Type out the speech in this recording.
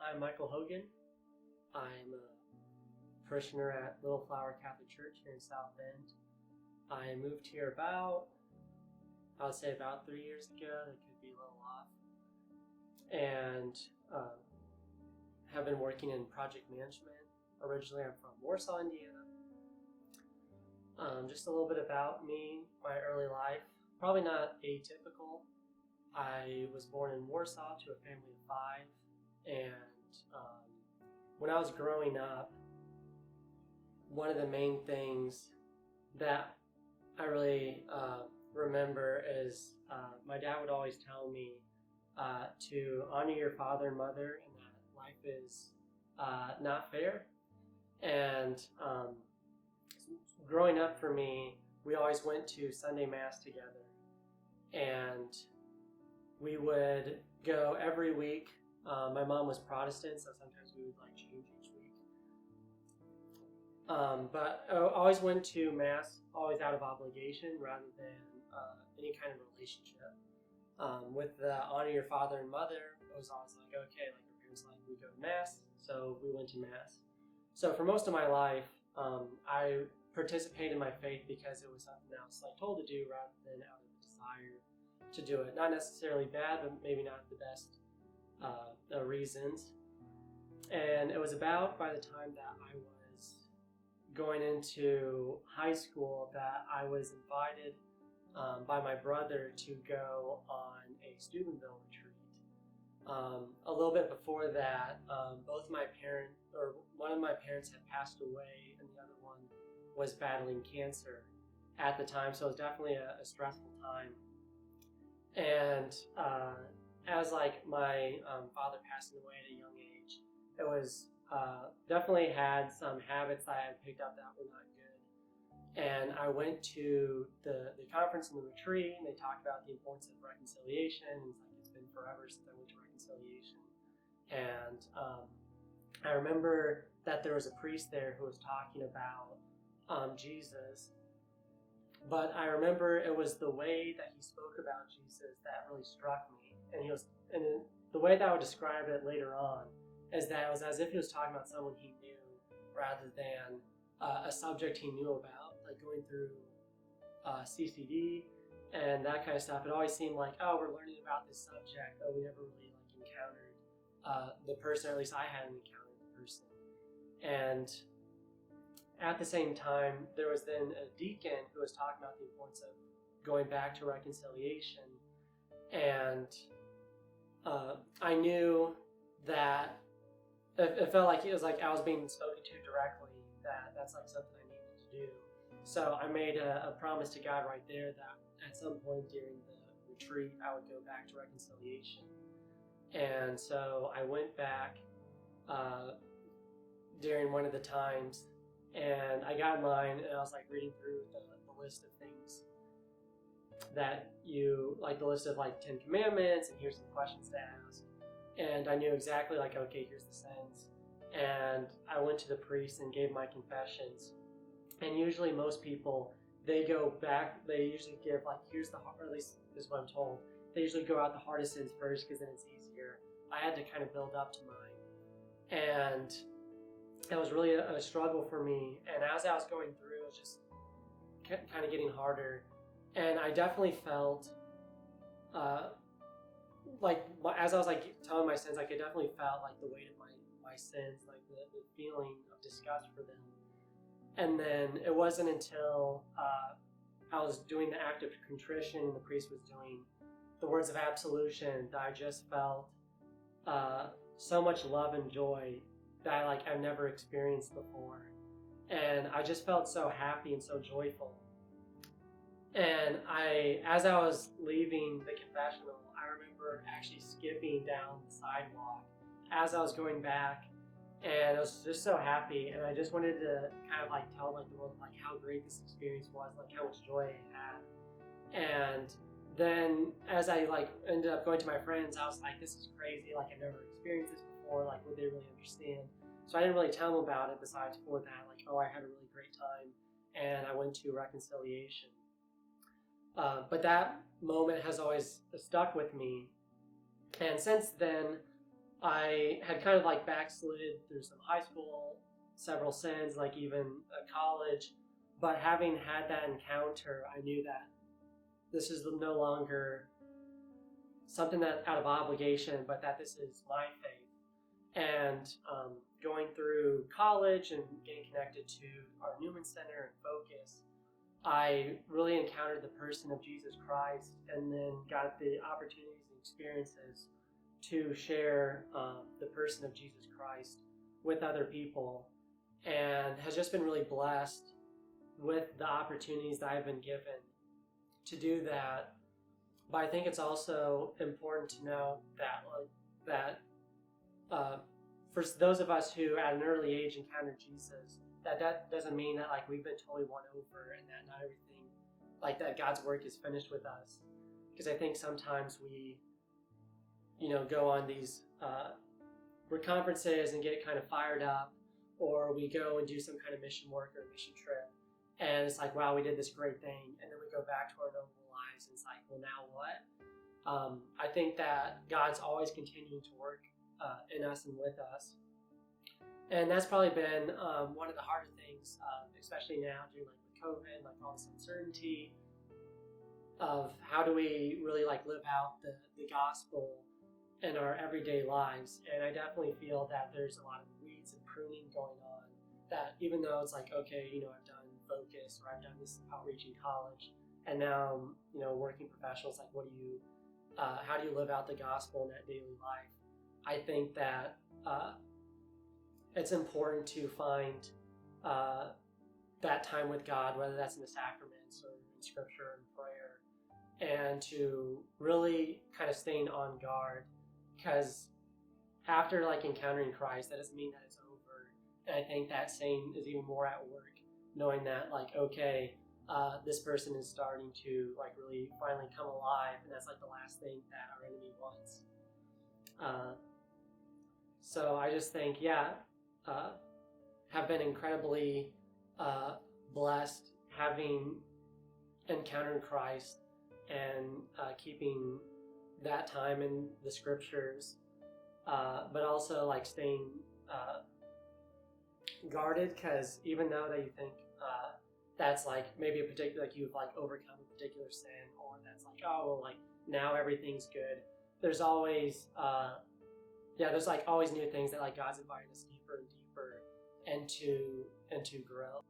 I'm Michael Hogan. I'm a parishioner at Little Flower Catholic Church here in South Bend. I moved here I would say about 3 years ago. It could be a little off. And have been working in project management. Originally, I'm from Warsaw, Indiana. Just a little bit about me, my early life. Probably not atypical. I was born in Warsaw to a family of 5, and when I was growing up, one of the main things that I really remember is my dad would always tell me to honor your father and mother, and that life is not fair. And growing up for me, we always went to Sunday Mass together, and we would go every week. My mom was Protestant, so sometimes we would change each week. But I always went to Mass, always out of obligation rather than any kind of relationship. With the honor your father and mother, it was always like, okay, our parents we go to Mass, so we went to Mass. So for most of my life, I participated in my faith because it was something I was told to do rather than out of a desire to do it. Not necessarily bad, but maybe not the best reasons. And it was about by the time that I was going into high school that I was invited by my brother to go on a Steubenville retreat. A little bit before that, one of my parents had passed away, and the other one was battling cancer at the time, so it was definitely a stressful time. And as my father passing away at a young age, it was definitely had some habits that I had picked up that were not good. And I went to the conference and the retreat, and they talked about the importance of reconciliation. And it's been forever since I went to reconciliation. And I remember that there was a priest there who was talking about Jesus. But I remember it was the way that he spoke about Jesus that really struck me. And the way that I would describe it later on is that it was as if he was talking about someone he knew rather than a subject he knew about, going through CCD and that kind of stuff. It always seemed like, oh, we're learning about this subject, but we never really encountered the person, or at least I hadn't encountered the person. And at the same time, there was then a deacon who was talking about the importance of going back to reconciliation. And I knew that it felt like it was I was being spoken to directly, that's something I needed to do. So I made a promise to God right there that at some point during the retreat, I would go back to reconciliation. And so I went back during one of the times, and I got in line, and I was reading through the list of things that you, the list of 10 commandments, and here's some questions to ask. And I knew exactly okay, here's the sins. And I went to the priest and gave my confessions. And usually most people, they go back, they usually give here's or at least this is what I'm told, they usually go out the hardest sins first because then it's easier. I had to kind of build up to mine. And that was really a struggle for me. And as I was going through, it was just kind of getting harder. And I definitely felt, as I was telling my sins, I definitely felt the weight of my sins, the feeling of disgust for them. And then it wasn't until I was doing the act of contrition and the priest was doing the words of absolution that I just felt so much love and joy that I've never experienced before. And I just felt so happy and so joyful. And as I was leaving the confessional, I remember actually skipping down the sidewalk as I was going back, and I was just so happy. And I just wanted to kind of tell the world how great this experience was, how much joy I had. And then as I ended up going to my friends, I was this is crazy. I've never experienced this before. Would they really understand? So I didn't really tell them about it. Besides for that, oh, I had a really great time, and I went to reconciliation. But that moment has always stuck with me. And since then, I had kind of like backslid through some high school, several sins, like even college. But having had that encounter, I knew that this is no longer something that out of obligation, but that this is my faith. And going through college and getting connected to our Newman Center and Focus, I really encountered the person of Jesus Christ, and then got the opportunities and experiences to share the person of Jesus Christ with other people, and has just been really blessed with the opportunities that I've been given to do that. But I think it's also important to know that for those of us who at an early age encountered Jesus, that doesn't mean that like we've been totally won over, and that not everything, like that God's work is finished with us. Because I think sometimes we, go on these conferences and get kind of fired up, or we go and do some kind of mission work or mission trip, and it's like, wow, we did this great thing, and then we go back to our normal lives, and it's like, well, now what? I think that God's always continuing to work in us and with us. And that's probably been one of the harder things, especially now during like the COVID, like all this uncertainty of how do we really like live out the gospel in our everyday lives. And I definitely feel that there's a lot of weeds and pruning going on, that even though it's like, okay, I've done Focus, or I've done this outreach in college, and now I'm, working professionals, like how do you live out the gospel in that daily life? I think that it's important to find that time with God, whether that's in the sacraments or in scripture and prayer, and to really kind of staying on guard, because after like encountering Christ, that doesn't mean that it's over. And I think that same is even more at work, knowing that like, okay, this person is starting to like really finally come alive, and that's like the last thing that our enemy wants. So I just think, have been incredibly blessed having encountered Christ, and keeping that time in the scriptures, but also like staying guarded, because even though that you think that's like maybe a particular, like you've like overcome a particular sin, or that's like, oh well, like now everything's good, there's always there's like always new things that like God's inviting us deeper and deeper into grow.